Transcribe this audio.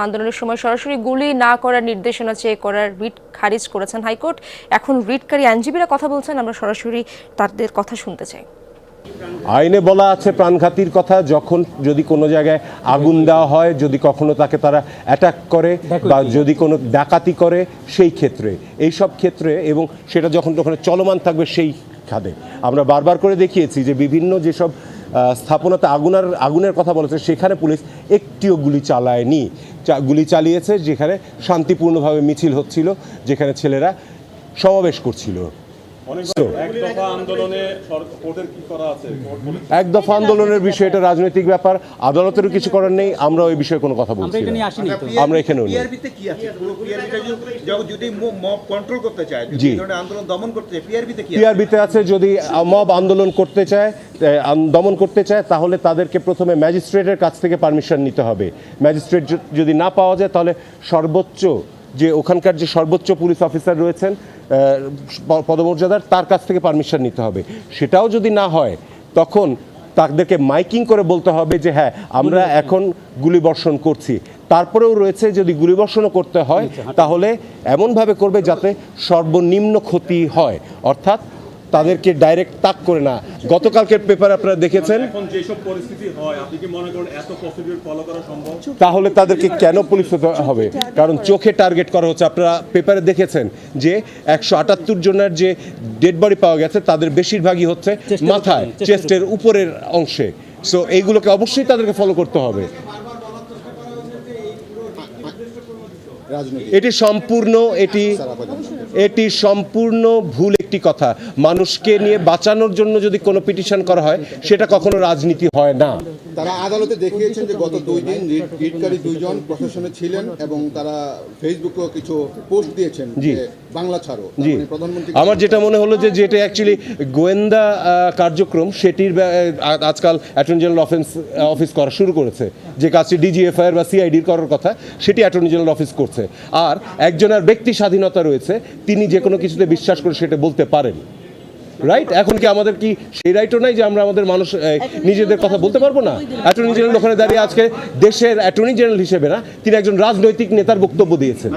আন্দোলনের সময় সরাসরি গুলি না করার নির্দেশনা চেয়ে করার রিট খারিজ করেছেন হাইকোর্ট। এখন রিটকারী আইনজীবীরা কথা বলছেন, আমরা সরাসরি তাদের কথা শুনতে চাই। আইনে বলা আছে প্রাণঘাতীর কথা, যখন যদি কোনো জায়গায় আগুন দেওয়া হয়, যদি কখনো তাকে তারা অ্যাটাক করে বা যদি কোনো ডাকাতি করে, সেই ক্ষেত্রে এই সব ক্ষেত্রে এবং সেটা যখন ওখানে চলমান থাকবে সেই খাদে আমরা বারবার করে দেখিয়েছি যে বিভিন্ন যেসব স্থাপনাতে আগুনের কথা বলেছে সেখানে পুলিশ একটিও গুলি চালায়নি। গুলি চালিয়েছে যেখানে শান্তিপূর্ণভাবে মিছিল হচ্ছিল, যেখানে ছেলেরা সমাবেশ করছিল। এক দফা আন্দোলনের বিষয় এটা রাজনৈতিক ব্যাপার, আদালতেরও কিছু করার নেই, আমরা ওই বিষয়ে কোনো কথা বলছি না। আমরা এখানেও নেই। পিআরবিতে আছে যদি মব আন্দোলন করতে চায়, দমন করতে চায়, তাহলে তাদেরকে প্রথমে ম্যাজিস্ট্রেটের কাছ থেকে পারমিশন নিতে হবে। ম্যাজিস্ট্রেট যদি না পাওয়া যায় তাহলে সর্বোচ্চ যে ওখানকার যে সর্বোচ্চ পুলিশ অফিসার রয়েছেন পদমর্যাদার, তার কাছ থেকে পারমিশন নিতে হবে। সেটাও যদি না হয় তখন তাদেরকে মাইকিং করে বলতে হবে যে হ্যাঁ আমরা এখন গুলিবর্ষণ করছি। তারপরেও রয়েছে যদি গুলিবর্ষণও করতে হয় তাহলে এমনভাবে করবে যাতে সর্বনিম্ন ক্ষতি হয়, অর্থাৎ তাদেরকে ডাইরেক্ট তাক করে না। গতকালকের পেপার আপনারা দেখেছেন, তাহলে তাদেরকে কেন পুলিশ হতে হবে? কারণ চোখে টার্গেট করা হচ্ছে। আপনারা পেপারে দেখেছেন যে 178 জনের যে ডেড বডি পাওয়া গেছে তাদের বেশিরভাগই হচ্ছে মাথায়, চেস্টের উপরের অংশে। সো এইগুলোকে অবশ্যই তাদেরকে ফলো করতে হবে। এটি সম্পূর্ণ ভুল একটি কথা। মানুষকে নিয়ে বাঁচানোর জন্য যদি কোনো পিটিশন করা হয় সেটা কখনো রাজনীতি হয় না। তারা আদালতে দেখিয়েছেন যে গত 2 দিন রিটকারী 2 জন প্রশাসনে ছিলেন এবং তারা ফেসবুকেও কিছু পোস্ট দিয়েছেন যে বাংলা ছাড়ো। জি, আমার যেটা মনে হলো যে যেটা অ্যাকচুয়ালি গোয়েন্দা কার্যক্রম, সেটির আজকাল অ্যাটর্নি জেনারেল অফিস করা শুরু করেছে। যে কাজটি ডিজিএফআইআর বা সিআইডির করার কথা সেটি অ্যাটর্নি জেনারেল অফিস করছে। আর একজনের ব্যক্তি স্বাধীনতা রয়েছে, তিনি যে কোনো কিছুতে বিশ্বাস করে সেটা বলতে পারেন। রাইট? এখন কি আমাদের কি সেই রাইটও নাই যে আমরা আমাদের মানুষ নিজেদের কথা বলতে পারবো না? অ্যাটর্নি জেনারেল ওখানে দাঁড়িয়ে আজকে দেশের অ্যাটর্নি জেনারেল হিসেবে না, তিনি একজন রাজনৈতিক নেতার বক্তব্য দিয়েছেন।